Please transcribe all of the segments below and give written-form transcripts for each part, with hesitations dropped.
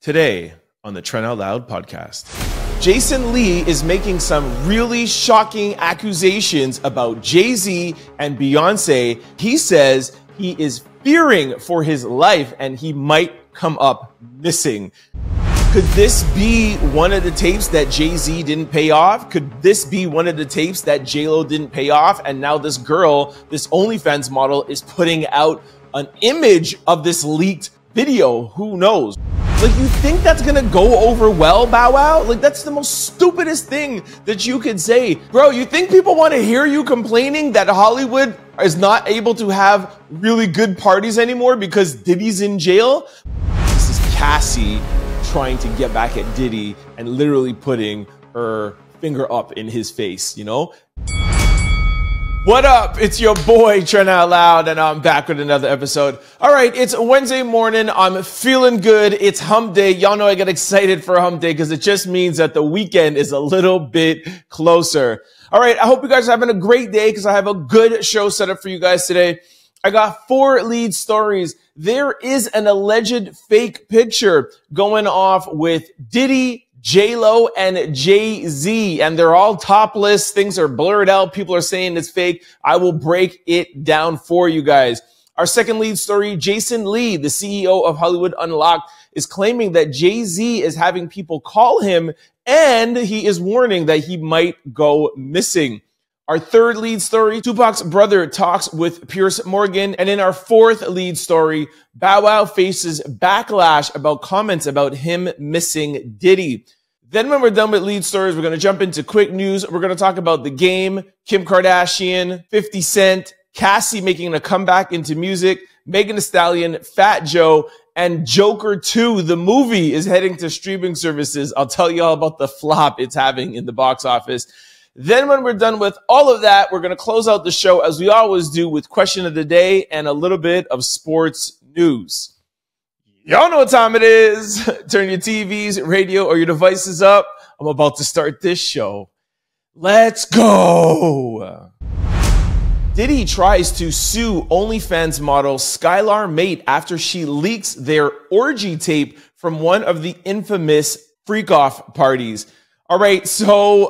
Today on the Trent Out Loud podcast, Jason Lee is making some really shocking accusations about Jay-Z and Beyonce. He says he is fearing for his life and he might come up missing. Could this be one of the tapes that Jay-Z didn't pay off? Could this be one of the tapes that JLo didn't pay off? And now this girl, this OnlyFans model, is putting out an image of this leaked video. Who knows? Like, you think that's gonna go over well, Bow Wow? Like, that's the most stupidest thing that you could say. Bro, you think people want to hear you complaining that Hollywood is not able to have really good parties anymore because Diddy's in jail? This is Cassie trying to get back at Diddy and literally putting her finger up in his face, you know? What up? It's your boy, Trent Out Loud, and I'm back with another episode. All right, it's Wednesday morning. I'm feeling good. It's hump day. Y'all know I get excited for hump day because it just means that the weekend is a little bit closer. All right, I hope you guys are having a great day because I have a good show set up for you guys today. I got 4 lead stories. There is an alleged fake picture going off with Diddy JLo and Jay-Z, and they're all topless. Things are blurred out. People are saying it's fake. I will break it down for you guys. Our second lead story, Jason Lee, the CEO of Hollywood Unlocked, is claiming that Jay-Z is having people call him, and he is warning that he might go missing. Our third lead story, Tupac's brother talks with Piers Morgan. And in our fourth lead story, Bow Wow faces backlash about comments about him missing Diddy. Then when we're done with lead stories, we're going to jump into quick news. We're going to talk about The Game, Kim Kardashian, 50 Cent, Cassie making a comeback into music, Megan Thee Stallion, Fat Joe, and Joker 2, the movie, is heading to streaming services. I'll tell you all about the flop it's having in the box office. Then when we're done with all of that, we're going to close out the show as we always do with question of the day and a little bit of sports news. Y'all know what time it is. Turn your TVs, radio, or your devices up. I'm about to start this show. Let's go. Diddy tries to sue OnlyFans model Skylar Mate after she leaks their orgy tape from one of the infamous freak-off parties. All right, so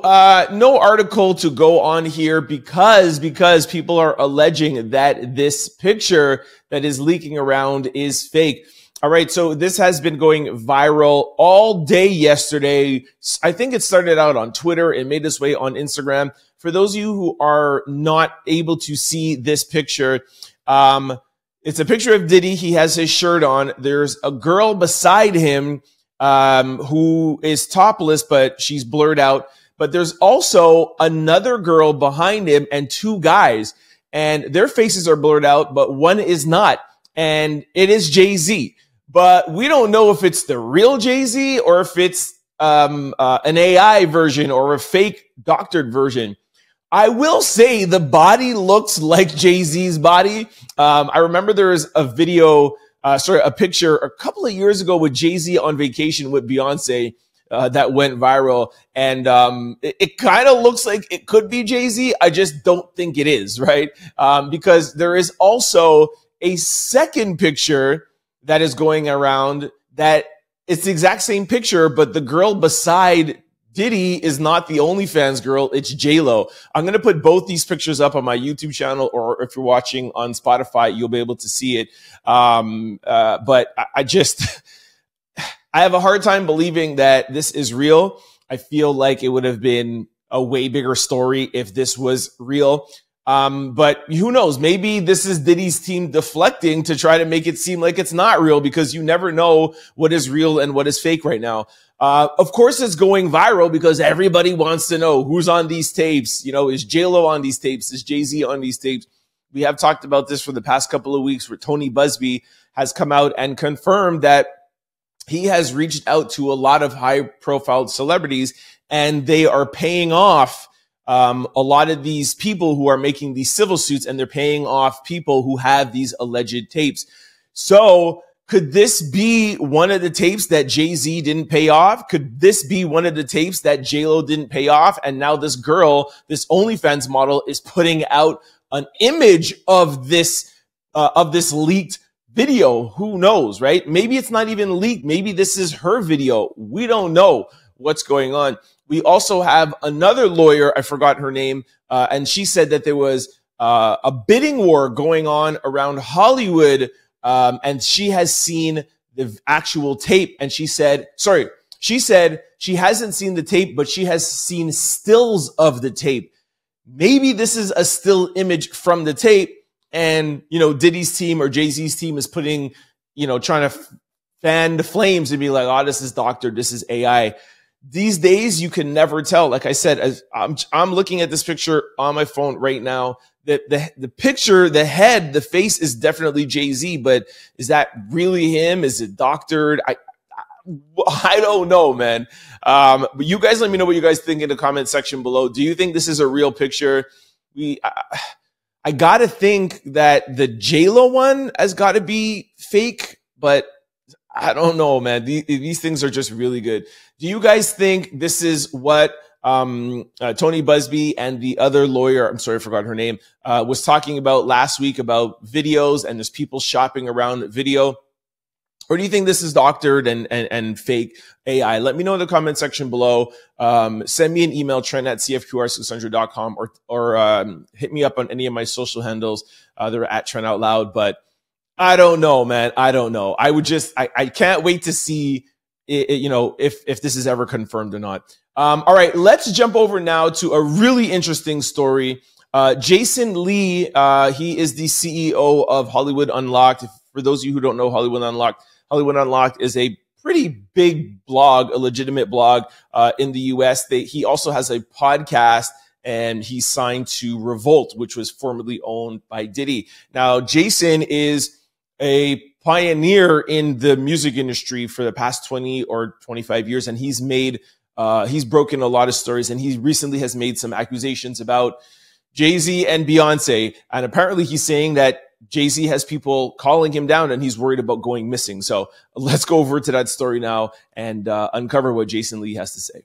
no article to go on here because people are alleging that this picture that is leaking around is fake. All right, so this has been going viral all day yesterday. I think it started out on Twitter. It made its way on Instagram. For those of you who are not able to see this picture, it's a picture of Diddy. He has his shirt on. There's a girl beside him who is topless, but she's blurred out. But there's also another girl behind him and 2 guys, and their faces are blurred out, but one is not. And it is Jay-Z. But we don't know if it's the real Jay-Z or if it's an AI version or a fake doctored version. I will say the body looks like Jay-Z's body. I remember there was a video, a picture a couple of years ago with Jay-Z on vacation with Beyonce that went viral. And it kind of looks like it could be Jay-Z. I just don't think it is, right? Because there is also a second picture that is going around that it's the exact same picture, but the girl beside Diddy is not the OnlyFans girl, it's JLo. I'm going to put both these pictures up on my YouTube channel, or if you're watching on Spotify, you'll be able to see it. But I have a hard time believing that this is real. I feel like it would have been a way bigger story if this was real. But who knows? Maybe this is Diddy's team deflecting to try to make it seem like it's not real, because you never know what is real and what is fake right now. Of course, it's going viral because everybody wants to know who's on these tapes. You know, is JLo on these tapes? Is Jay-Z on these tapes? We have talked about this for the past couple of weeks, where Tony Busby has come out and confirmed that he has reached out to a lot of high-profile celebrities, and they are paying off a lot of these people who are making these civil suits, and they're paying off people who have these alleged tapes. So could this be one of the tapes that Jay-Z didn't pay off? Could this be one of the tapes that JLo didn't pay off? And now this girl, this OnlyFans model, is putting out an image of this leaked video. Who knows, right? Maybe it's not even leaked. Maybe this is her video. We don't know what's going on. We also have another lawyer, I forgot her name, and she said that there was a bidding war going on around Hollywood, and she has seen the actual tape, and she said she hasn't seen the tape, but she has seen stills of the tape. Maybe this is a still image from the tape, and, you know, Diddy's team or Jay-Z's team is putting, you know, trying to fan the flames and be like, oh, this is doctored, this is AI. These days, you can never tell. Like I said, as I'm looking at this picture on my phone right now. The picture, the head, the face is definitely Jay-Z, but is that really him? Is it doctored? I don't know, man. But you guys let me know what you guys think in the comment section below. Do you think this is a real picture? I gotta think that the JLo one has got to be fake, but I don't know, man. These things are just really good. Do you guys think this is what Tony Busby and the other lawyer, I'm sorry, I forgot her name, was talking about last week about videos and there's people shopping around video? Or do you think this is doctored and fake AI? Let me know in the comment section below. Send me an email, trent@cfqr600.com, or hit me up on any of my social handles. They're at Trent Out Loud. But I don't know, man. I don't know. I can't wait to see you know, if this is ever confirmed or not. All right, let's jump over now to a really interesting story. Jason Lee, he is the CEO of Hollywood Unlocked. For those of you who don't know Hollywood Unlocked is a pretty big blog, a legitimate blog in the US. He also has a podcast, and he's signed to Revolt, which was formerly owned by Diddy. Now, Jason is a pioneer in the music industry for the past 20 or 25 years, and he's broken a lot of stories, and he recently has made some accusations about Jay-Z and Beyonce, and apparently he's saying that Jay-Z has people calling him down and he's worried about going missing. So let's go over to that story now and uncover what Jason Lee has to say.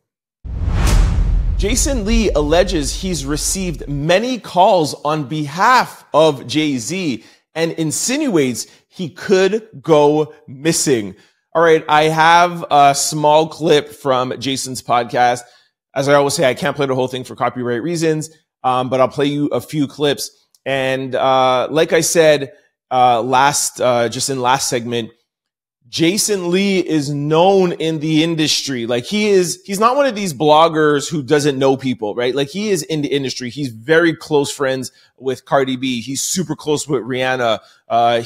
Jason Lee alleges he's received many calls on behalf of Jay-Z and insinuates he could go missing. All right, I have a small clip from Jason's podcast. As I always say, I can't play the whole thing for copyright reasons, but I'll play you a few clips. And like I said just in last segment, Jason Lee is known in the industry. Like he's not one of these bloggers who doesn't know people, right? Like he is in the industry. He's very close friends with Cardi B. He's super close with Rihanna.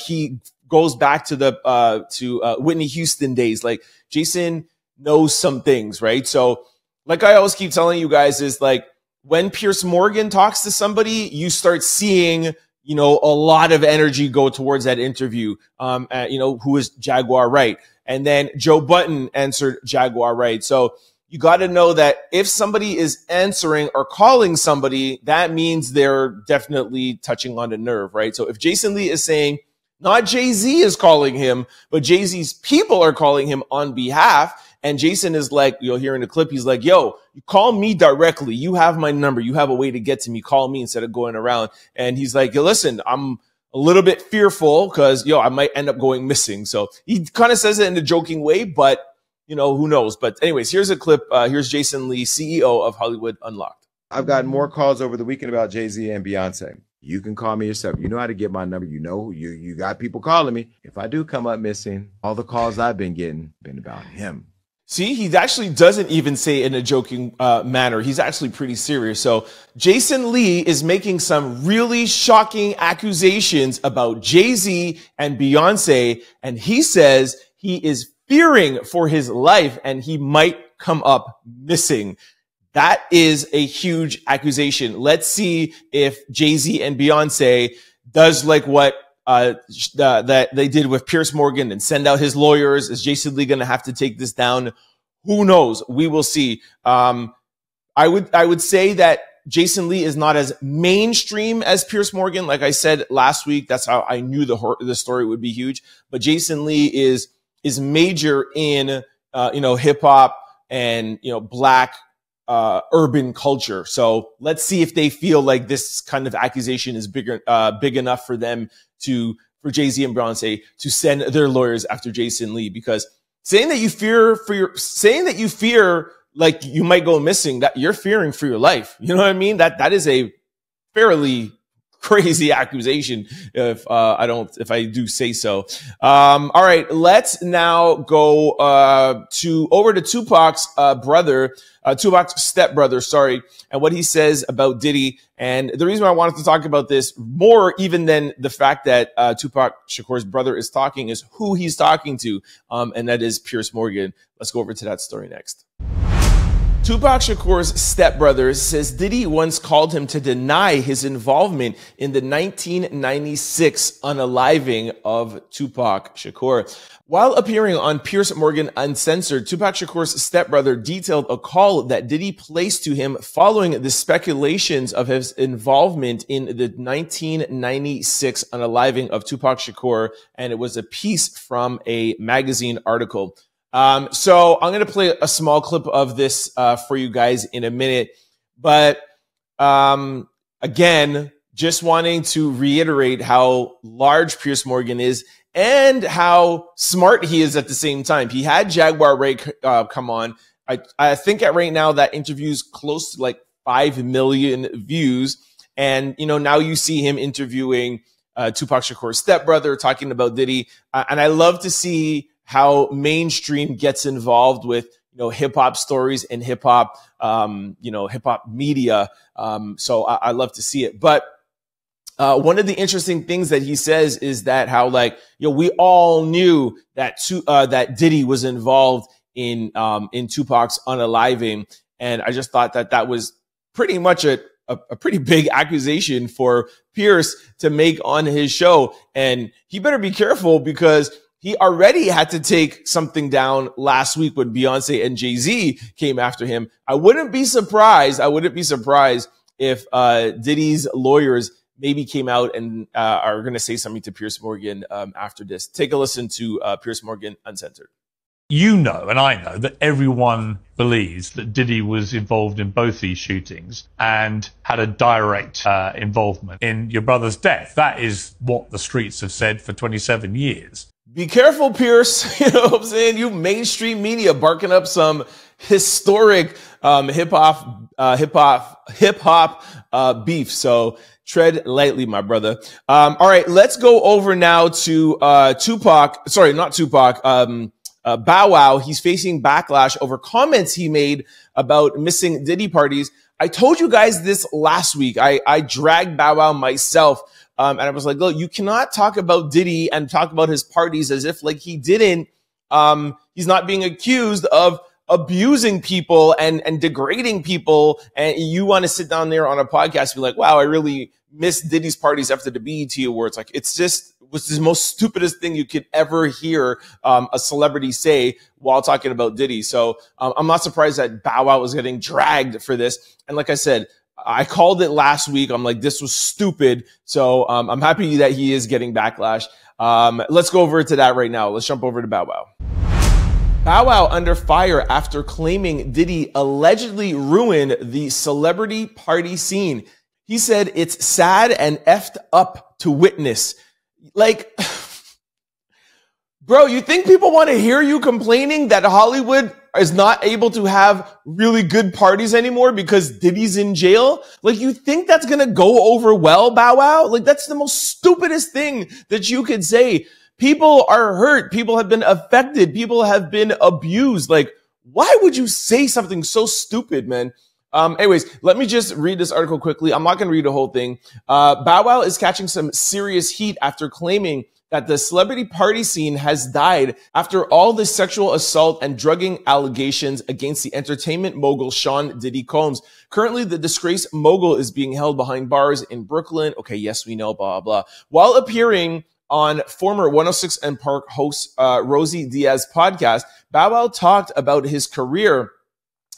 He goes back to Whitney Houston days. Like Jason knows some things, right? So like I always keep telling you guys is like, when Piers Morgan talks to somebody, you start seeing, you know, a lot of energy go towards that interview. You know, who is Jaguar Wright? And then Joe Budden answered Jaguar Wright. So you got to know that if somebody is answering or calling somebody, that means they're definitely touching on a nerve, right? So if Jason Lee is saying, not Jay-Z is calling him, but Jay-Z's people are calling him on behalf, and Jason is like, you'll hear in the clip, he's like, yo, you call me directly. You have my number. You have a way to get to me. Call me instead of going around. And he's like, yo, listen, I'm a little bit fearful because, yo, I might end up going missing. So he kind of says it in a joking way, but, you know, who knows? But anyways, here's a clip. Here's Jason Lee, CEO of Hollywood Unlocked. I've gotten more calls over the weekend about Jay-Z and Beyonce. You can call me yourself. You know how to get my number. You know, you got people calling me. If I do come up missing, all the calls I've been getting been about him. See, he actually doesn't even say it in a joking manner. He's actually pretty serious. So Jason Lee is making some really shocking accusations about Jay-Z and Beyonce, and he says he is fearing for his life and he might come up missing. That is a huge accusation. Let's see if Jay-Z and Beyonce does like what that they did with Piers Morgan and send out his lawyers. Is Jason Lee going to have to take this down? Who knows? We will see. I would say that Jason Lee is not as mainstream as Piers Morgan. Like I said last week, that's how I knew the story would be huge. But Jason Lee is major in you know, hip hop and, you know, black urban culture. So let's see if they feel like this kind of accusation is big enough for them to for Jay-Z and Beyonce to send their lawyers after Jason Lee, because saying that you fear like you might go missing, that you're fearing for your life. You know what I mean? That is a fairly crazy accusation, if I do say so. All right, let's now go over to Tupac's Tupac's stepbrother, and what he says about Diddy. And the reason why I wanted to talk about this more even than the fact that Tupac Shakur's brother is talking is who he's talking to, and that is Piers Morgan. Let's go over to that story next. Tupac Shakur's stepbrother says Diddy once called him to deny his involvement in the 1996 unaliving of Tupac Shakur. While appearing on Piers Morgan Uncensored, Tupac Shakur's stepbrother detailed a call that Diddy placed to him following the speculations of his involvement in the 1996 unaliving of Tupac Shakur, and it was a piece from a magazine article. So I'm going to play a small clip of this for you guys in a minute. But again, just wanting to reiterate how large Piers Morgan is and how smart he is at the same time. He had Jaguar Ray come on. I think at right now that interview's close to like 5 million views. And, you know, now you see him interviewing Tupac Shakur's stepbrother, talking about Diddy. And I love to see how mainstream gets involved with, you know, hip hop stories and hip hop, hip hop media. So I love to see it. But one of the interesting things that he says is that how, like, you know, we all knew that that Diddy was involved in Tupac's unaliving, and I just thought that that was pretty much a pretty big accusation for Piers to make on his show, and he better be careful because he already had to take something down last week when Beyonce and Jay-Z came after him. I wouldn't be surprised if Diddy's lawyers maybe came out and are going to say something to Piers Morgan after this. Take a listen to Piers Morgan Uncensored. You know, and I know, that everyone believes that Diddy was involved in both these shootings and had a direct involvement in your brother's death. That is what the streets have said for 27 years. Be careful, Piers. You know what I'm saying? You mainstream media barking up some historic hip hop beef. So tread lightly, my brother. All right, let's go over now to Tupac. Sorry, not Tupac. Bow Wow. He's facing backlash over comments he made about missing Diddy parties. I told you guys this last week. I dragged Bow Wow myself. And I was like, look, you cannot talk about Diddy and talk about his parties as if like he didn't, he's not being accused of abusing people and degrading people. And you want to sit down there on a podcast and be like, wow, I really miss Diddy's parties after the BET Awards. Like, it's just was the most stupidest thing you could ever hear a celebrity say while talking about Diddy. So I'm not surprised that Bow Wow was getting dragged for this. And like I said, I called it last week. I'm like, this was stupid. So I'm happy that he is getting backlash. Let's go over to that right now. Let's jump over to Bow Wow. Bow Wow under fire after claiming Diddy allegedly ruined the celebrity party scene. He said it's sad and effed up to witness. Like, bro, you think people want to hear you complaining that Hollywood is not able to have really good parties anymore because Diddy's in jail? Like, you think that's going to go over well, Bow Wow? Like, that's the most stupidest thing that you could say. People are hurt. People have been affected. People have been abused. Like, why would you say something so stupid, man? Anyways, let me just read this article quickly. I'm not going to read the whole thing. Bow Wow is catching some serious heat after claiming that the celebrity party scene has died after all the sexual assault and drugging allegations against the entertainment mogul Sean Diddy Combs. Currently, the disgraced mogul is being held behind bars in Brooklyn. Okay, yes, we know, blah, blah. While appearing on former 106 and Park host Rosie Diaz podcast, Bow Wow talked about his career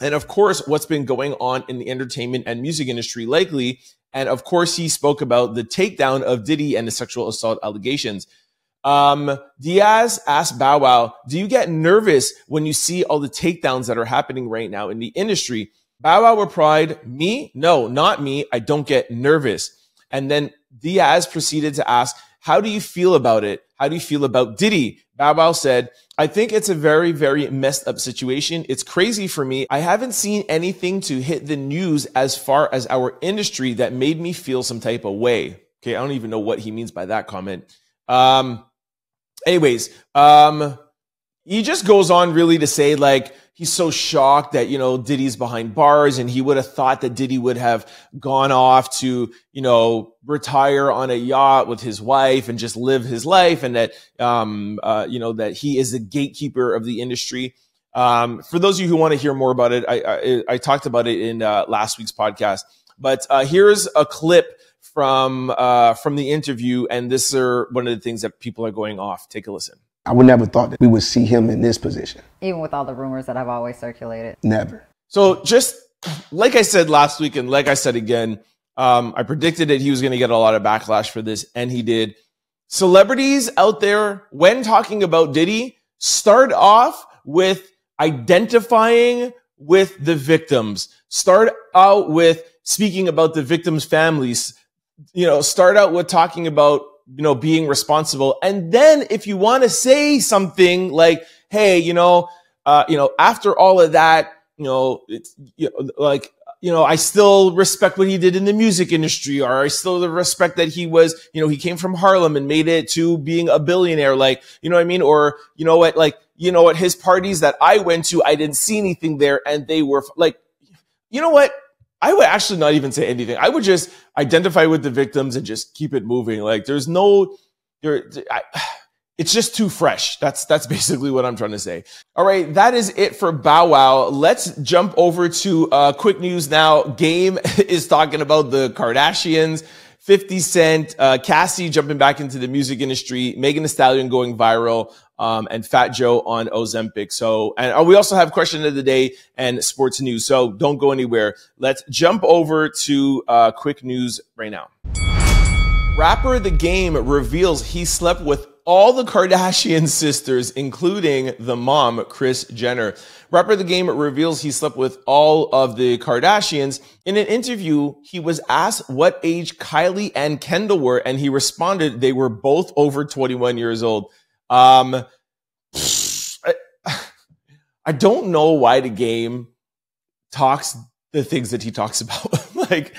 and, of course, what's been going on in the entertainment and music industry lately. And, of course, he spoke about the takedown of Diddy and the sexual assault allegations. Diaz asked Bow Wow, do you get nervous when you see all the takedowns that are happening right now in the industry? Bow Wow replied, me? No, not me. I don't get nervous. And then Diaz proceeded to ask, how do you feel about it? How do you feel about Diddy? Bow Wow said, I think it's a very, very messed up situation. It's crazy for me. I haven't seen anything to hit the news as far as our industry that made me feel some type of way. Okay, I don't even know what he means by that comment. Anyways, he just goes on really to say, like, he's so shocked that, you know, Diddy's behind bars, and he would have thought that Diddy would have gone off to, you know, retire on a yacht with his wife and just live his life, and that, you know, that he is the gatekeeper of the industry. For those of you who want to hear more about it, I talked about it in last week's podcast, but here's a clip from the interview, and this is one of the things that people are going off. Take a listen. I would never thought that we would see him in this position. Even with all the rumors that have always circulated. Never. So just like I said last week, and like I said again, I predicted that he was going to get a lot of backlash for this, and he did. Celebrities out there, when talking about Diddy, start off with identifying with the victims. Start out with speaking about the victims' families. You know, start out with talking about, you know, being responsible. And then if you want to say something like, hey, after all of that, you know, it's, you know, like, you know, I still respect what he did in the music industry, or I still respect that he was, you know, he came from Harlem and made it to being a billionaire. Like, you know what I mean? Or, you know what, like, you know what, his parties that I went to, I didn't see anything there, and they were like, you know what? I would actually not even say anything. I would just identify with the victims and just keep it moving. Like, there's no, it's just too fresh. That's basically what I'm trying to say. All right, that is it for Bow Wow. Let's jump over to quick news now. Game is talking about the Kardashians, 50 Cent, Cassie jumping back into the music industry, Megan Thee Stallion going viral, and Fat Joe on Ozempic. So, and we also have question of the day and sports news. So don't go anywhere. Let's jump over to quick news right now. Rapper The Game reveals he slept with all the Kardashian sisters, including the mom, Kris Jenner. Rapper The Game reveals he slept with all of the Kardashians. In an interview, he was asked what age Kylie and Kendall were, and he responded they were both over 21 years old. I don't know why The Game talks the things that he talks about. Like,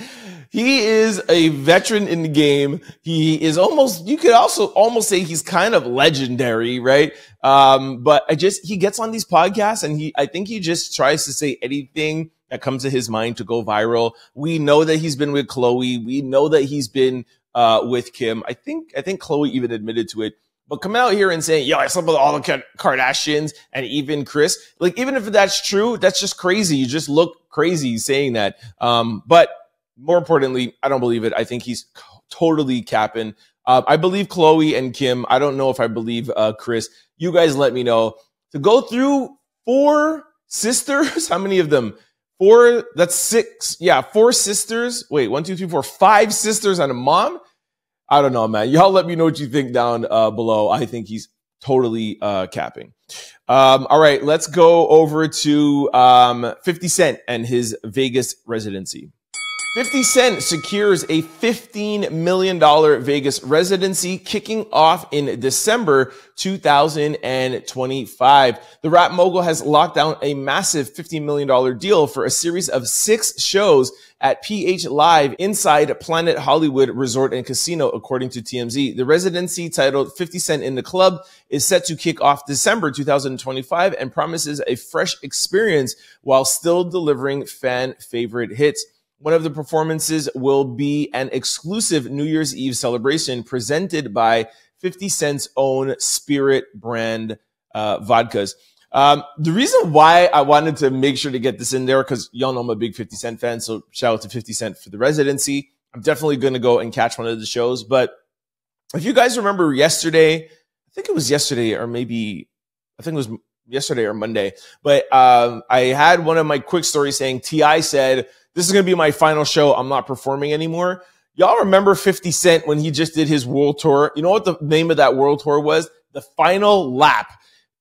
he is a veteran in the game. He is almost, you could also almost say he's kind of legendary, right? But he gets on these podcasts, and I think he just tries to say anything that comes to his mind to go viral. We know that he's been with Khloe. We know that he's been with Kim. I think Khloe even admitted to it. But coming out here and saying, yo, I slept with all the Kardashians and even Kris, like, even if that's true, that's just crazy. You just look crazy saying that. But more importantly, I don't believe it. I think he's totally capping. I believe Khloe and Kim. I don't know if I believe Kris. You guys let me know. To go through 4 sisters, how many of them? 4, that's 6. Yeah, 4 sisters. Wait, 1, 2, 3, 4, 5 sisters and a mom? I don't know, man. Y'all let me know what you think down below. I think he's totally capping. All right, let's go over to 50 Cent and his Vegas residency. 50 Cent secures a $15 million Vegas residency kicking off in December 2025. The rap mogul has locked down a massive $15 million deal for a series of 6 shows at PH Live inside Planet Hollywood Resort and Casino, according to TMZ. The residency, titled 50 Cent in the Club, is set to kick off December 2025 and promises a fresh experience while still delivering fan favorite hits. One of the performances will be an exclusive New Year's Eve celebration presented by 50 Cent's own Spirit brand vodkas. The reason why I wanted to make sure to get this in there, because y'all know I'm a big 50 Cent fan, so shout out to 50 Cent for the residency. I'm definitely going to go and catch one of the shows. But if you guys remember yesterday, I think it was yesterday, or maybe, I think it was yesterday or Monday, but I had one of my quick stories saying T.I. said, this is going to be my final show. I'm not performing anymore. Y'all remember 50 Cent when he just did his world tour? You know what the name of that world tour was? The Final Lap.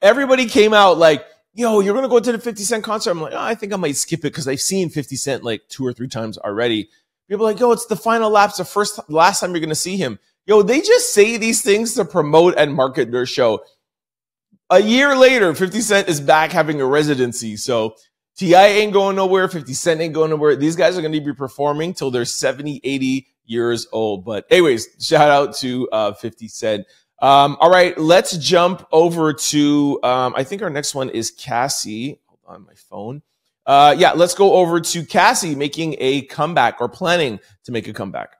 Everybody came out like, yo, you're going to go to the 50 Cent concert? I'm like, oh, I think I might skip it because I've seen 50 Cent like 2 or 3 times already. People are like, yo, it's the final lapse, last time you're going to see him. Yo, they just say these things to promote and market their show. A year later, 50 Cent is back having a residency. So T.I. ain't going nowhere. 50 Cent ain't going nowhere. These guys are going to be performing till they're 70, 80 years old. But anyways, shout out to 50 Cent. All right, let's jump over to, I think our next one is Cassie. Hold on, my phone. Yeah, let's go over to Cassie making a comeback or planning to make a comeback.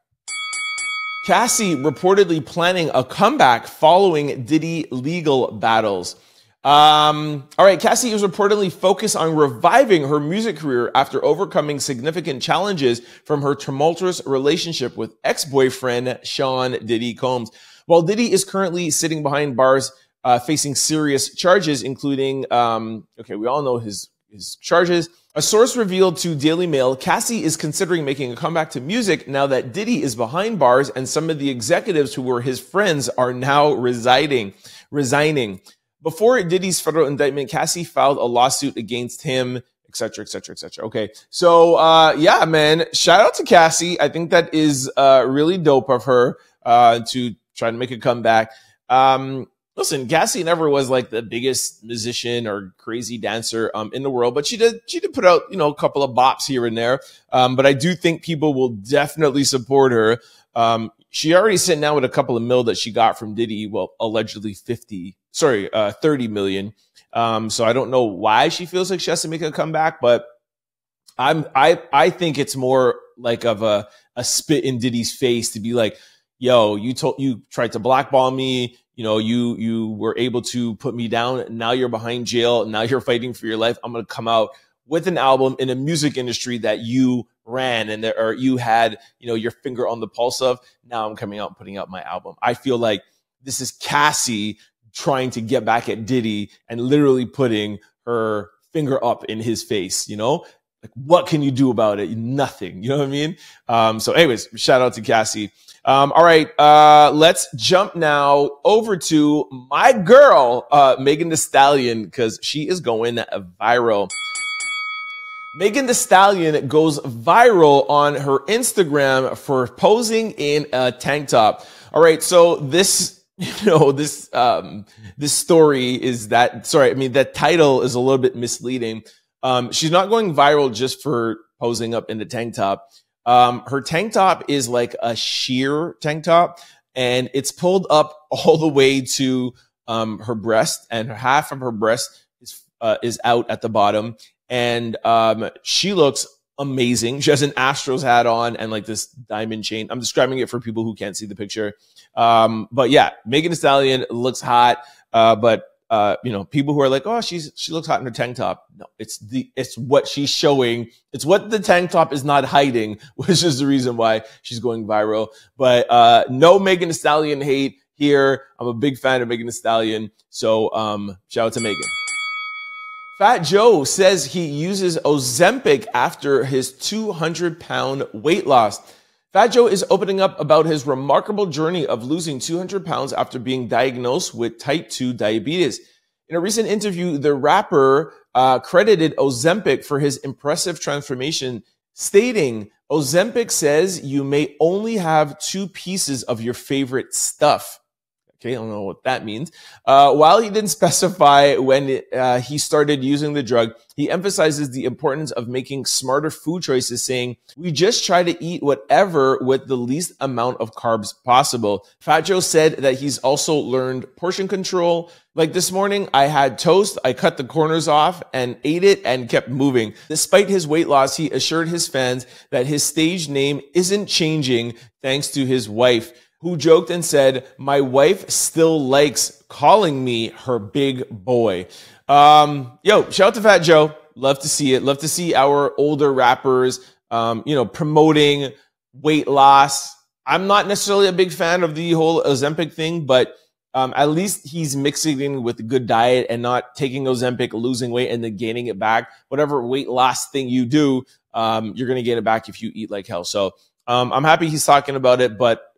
Cassie reportedly planning a comeback following Diddy legal battles. All right, Cassie is reportedly focused on reviving her music career after overcoming significant challenges from her tumultuous relationship with ex-boyfriend Sean Diddy Combs. While Diddy is currently sitting behind bars, facing serious charges, including, okay, we all know his charges. A source revealed to Daily Mail, Cassie is considering making a comeback to music now that Diddy is behind bars and some of the executives who were his friends are now resigning. Before Diddy's federal indictment, Cassie filed a lawsuit against him, et cetera, et cetera, et cetera. Okay. So, yeah, man, shout out to Cassie. I think that is, really dope of her, to try to make a comeback. Listen, Cassie never was like the biggest musician or crazy dancer, in the world, but she did put out, you know, a couple of bops here and there. But I do think people will definitely support her. She already sitting down with a couple of mil that she got from Diddy. Well, allegedly 30 million. So I don't know why she feels like she has to make a comeback, but I think it's more like of a spit in Diddy's face to be like, yo, you tried to blackball me. You know, you were able to put me down. Now you're behind jail. Now you're fighting for your life. I'm going to come out with an album in a music industry that you ran or you had, you know, your finger on the pulse of. Now I'm coming out and putting out my album. I feel like this is Cassie trying to get back at Diddy and literally putting her finger up in his face, you know? Like, what can you do about it? Nothing. You know what I mean? So anyways, shout out to Cassie. All right. Let's jump now over to my girl, Megan Thee Stallion, because she is going viral. Megan Thee Stallion goes viral on her Instagram for posing in a tank top. All right. So this, you know, this story is that title is a little bit misleading. She's not going viral just for posing up in the tank top. Her tank top is like a sheer tank top, and it's pulled up all the way to her breast, and half of her breast is out at the bottom. And she looks amazing. She has an Astros hat on and like this diamond chain. I'm describing it for people who can't see the picture. But yeah, Megan Thee Stallion looks hot. But you know, people who are like, oh, she looks hot in her tank top. No, it's what she's showing. It's what the tank top is not hiding, which is the reason why she's going viral. But no Megan Thee Stallion hate here. I'm a big fan of Megan Thee Stallion. So shout out to Megan. Fat Joe says he uses Ozempic after his 200-pound weight loss. Fat Joe is opening up about his remarkable journey of losing 200 pounds after being diagnosed with type 2 diabetes. In a recent interview, the rapper credited Ozempic for his impressive transformation, stating, Ozempic says you may only have 2 pieces of your favorite stuff. Okay, I don't know what that means. While he didn't specify when he started using the drug, he emphasizes the importance of making smarter food choices, saying, we just try to eat whatever with the least amount of carbs possible. Fat Joe said that he's also learned portion control. Like this morning, I had toast, I cut the corners off and ate it and kept moving. Despite his weight loss, he assured his fans that his stage name isn't changing thanks to his wife, who joked and said, my wife still likes calling me her big boy. Yo, shout out to Fat Joe. Love to see it. Love to see our older rappers, you know, promoting weight loss. I'm not necessarily a big fan of the whole Ozempic thing, but at least he's mixing it in with a good diet and not taking Ozempic, losing weight, and then gaining it back. Whatever weight loss thing you do, you're going to gain it back if you eat like hell. So I'm happy he's talking about it, but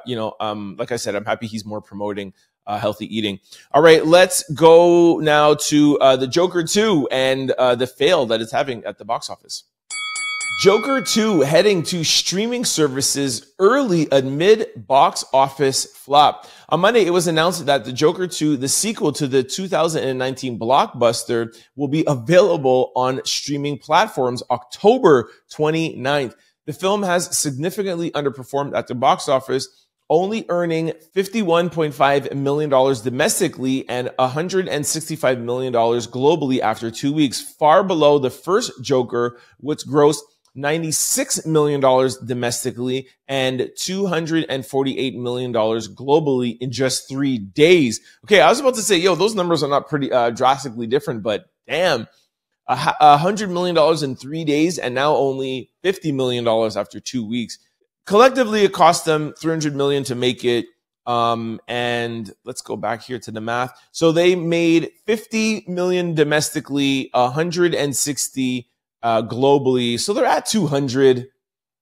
you know, like I said, I'm happy he's more promoting healthy eating. All right, let's go now to the Joker 2 and the fail that it's having at the box office. Joker 2 heading to streaming services early amid box office flop. On Monday, it was announced that the Joker 2, the sequel to the 2019 blockbuster, will be available on streaming platforms October 29th. The film has significantly underperformed at the box office, only earning $51.5 million domestically and $165 million globally after 2 weeks, far below the first Joker, which grossed $96 million domestically and $248 million globally in just 3 days. Okay, I was about to say, yo, those numbers are not pretty drastically different, but damn, $100 million in 3 days and now only $50 million after 2 weeks. Collectively, it cost them $300 million to make it. And let's go back here to the math. So they made $50 million domestically, 160 globally. So they're at 200.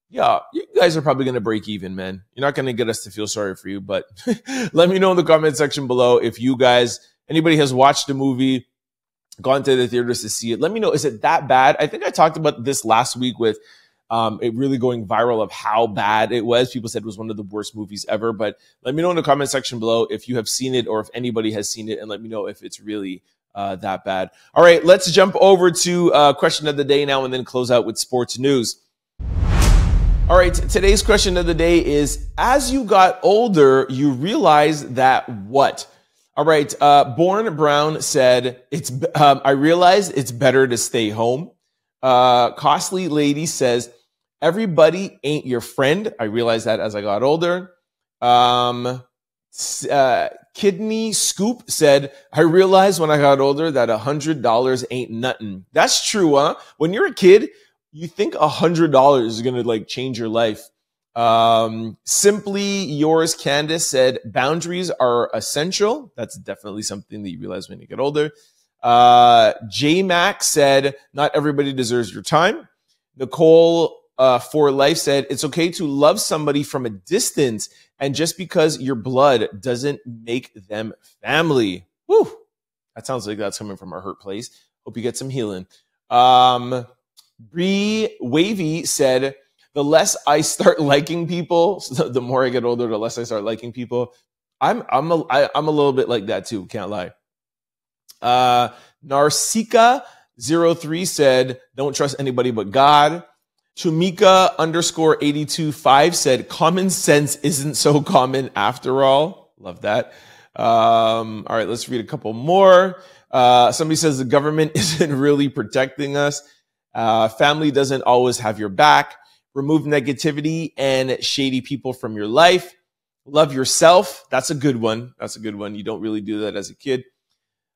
Yeah, you guys are probably going to break even, man. You're not going to get us to feel sorry for you, but let me know in the comment section below if you guys, anybody has watched the movie, gone to the theaters to see it. Let me know, is it that bad? I think I talked about this last week with it really going viral of how bad it was. People said it was one of the worst movies ever, but let me know in the comment section below if you have seen it or if anybody has seen it, and let me know if it's really that bad. All right, let's jump over to question of the day now and then close out with sports news. All right, today's question of the day is, as you got older, you realized that what? All right, Born Brown said, I realized it's better to stay home. Costly Lady says, everybody ain't your friend. I realized that as I got older. Kidney Scoop said, I realized when I got older that $100 ain't nothing. That's true, huh? When you're a kid, you think $100 is going to like change your life. Simply Yours Candace said, boundaries are essential. That's definitely something that you realize when you get older. J-Mac said, not everybody deserves your time. Nicole for Life said, it's okay to love somebody from a distance, and just because your blood doesn't make them family. Whew. That sounds like that's coming from a hurt place. Hope you get some healing. Bree Wavy said, the less I start liking people, so the more I get older, the less I start liking people. I'm a little bit like that too, can't lie. Narsika03 said, don't trust anybody but God. Chumika _825 said, common sense isn't so common after all. Love that. All right, let's read a couple more. Somebody says the government isn't really protecting us. Family doesn't always have your back. Remove negativity and shady people from your life. Love yourself. That's a good one. That's a good one. You don't really do that as a kid.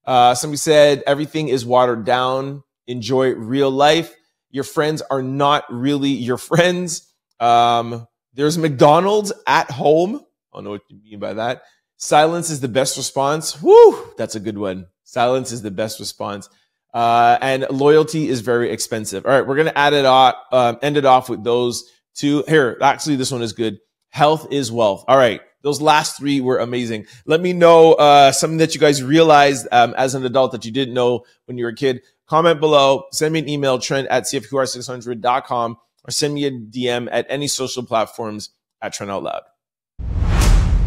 Somebody said, everything is watered down. Enjoy real life. Your friends are not really your friends. There's McDonald's at home. I don't know what you mean by that. Silence is the best response. Woo! That's a good one. Silence is the best response. And loyalty is very expensive. All right, we're going to end it off with those two. Here, actually, this one is good. Health is wealth. All right. Those last three were amazing. Let me know something that you guys realized as an adult that you didn't know when you were a kid. Comment below. Send me an email, trent@cfqr600.com, or send me a DM at any social platforms at Trent Out Loud.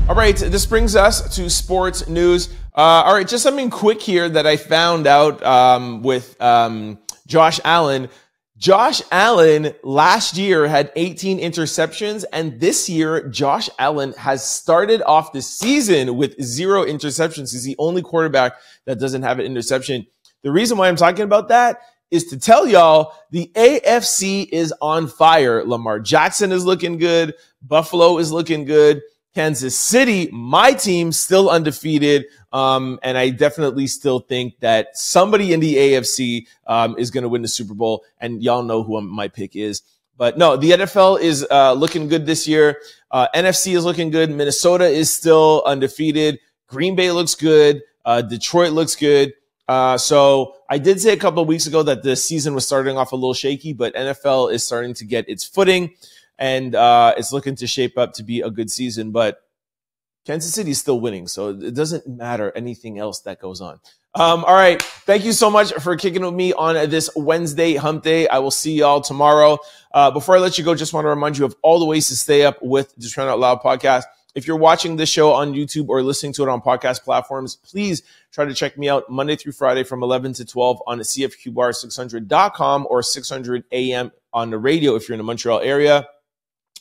All right, this brings us to sports news. All right, just something quick here that I found out with Josh Allen. Josh Allen last year had 18 interceptions, and this year Josh Allen has started off the season with 0 interceptions. He's the only quarterback that doesn't have an interception. The reason why I'm talking about that is to tell y'all the AFC is on fire. Lamar Jackson is looking good. Buffalo is looking good. Kansas City, my team, still undefeated. And I definitely still think that somebody in the AFC is going to win the Super Bowl. And y'all know who my pick is. But no, the NFL is looking good this year. NFC is looking good. Minnesota is still undefeated. Green Bay looks good. Detroit looks good. So I did say a couple of weeks ago that the season was starting off a little shaky, but NFL is starting to get its footing. And it's looking to shape up to be a good season. But Kansas City is still winning, so it doesn't matter anything else that goes on. All right. Thank you so much for kicking with me on this Wednesday hump day. I will see y'all tomorrow. Before I let you go, just want to remind you of all the ways to stay up with the Trend Out Loud podcast. If you're watching this show on YouTube or listening to it on podcast platforms, please try to check me out Monday through Friday from 11 to 12 on CFQR600.com or 600 AM on the radio if you're in the Montreal area.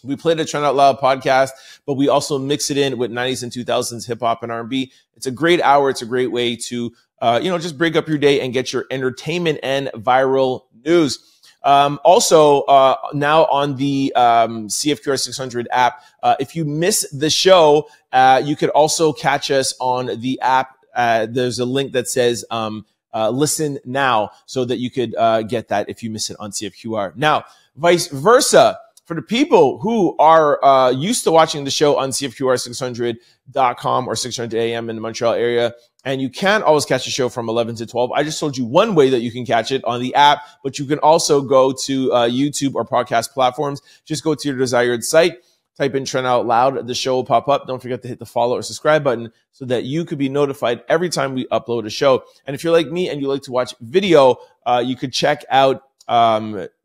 We play the Trend Out Loud podcast, but we also mix it in with 90s and 2000s hip hop and R&B. It's a great hour. It's a great way to, just break up your day and get your entertainment and viral news. Also, now on the CFQR 600 app, if you miss the show, you could also catch us on the app. There's a link that says listen now so that you could get that if you miss it on CFQR. Now, vice versa. For the people who are used to watching the show on CFQR600.com or 600 AM in the Montreal area, and you can always catch the show from 11 to 12, I just told you one way that you can catch it on the app, but you can also go to YouTube or podcast platforms. Just go to your desired site, type in Trend Out Loud, the show will pop up. Don't forget to hit the follow or subscribe button so that you could be notified every time we upload a show. And if you're like me and you like to watch video, you could check out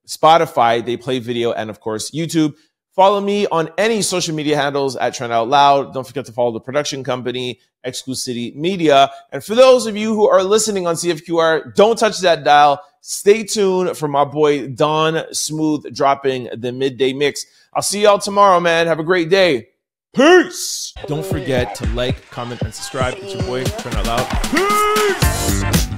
Spotify, they play video, and of course, YouTube. Follow me on any social media handles at Trend Out Loud. Don't forget to follow the production company, Exclusivity Media. And for those of you who are listening on CFQR, don't touch that dial. Stay tuned for my boy Don Smooth dropping the midday mix. I'll see y'all tomorrow, man. Have a great day. Peace. Don't forget to like, comment, and subscribe. It's your boy, Trend Out Loud. Peace.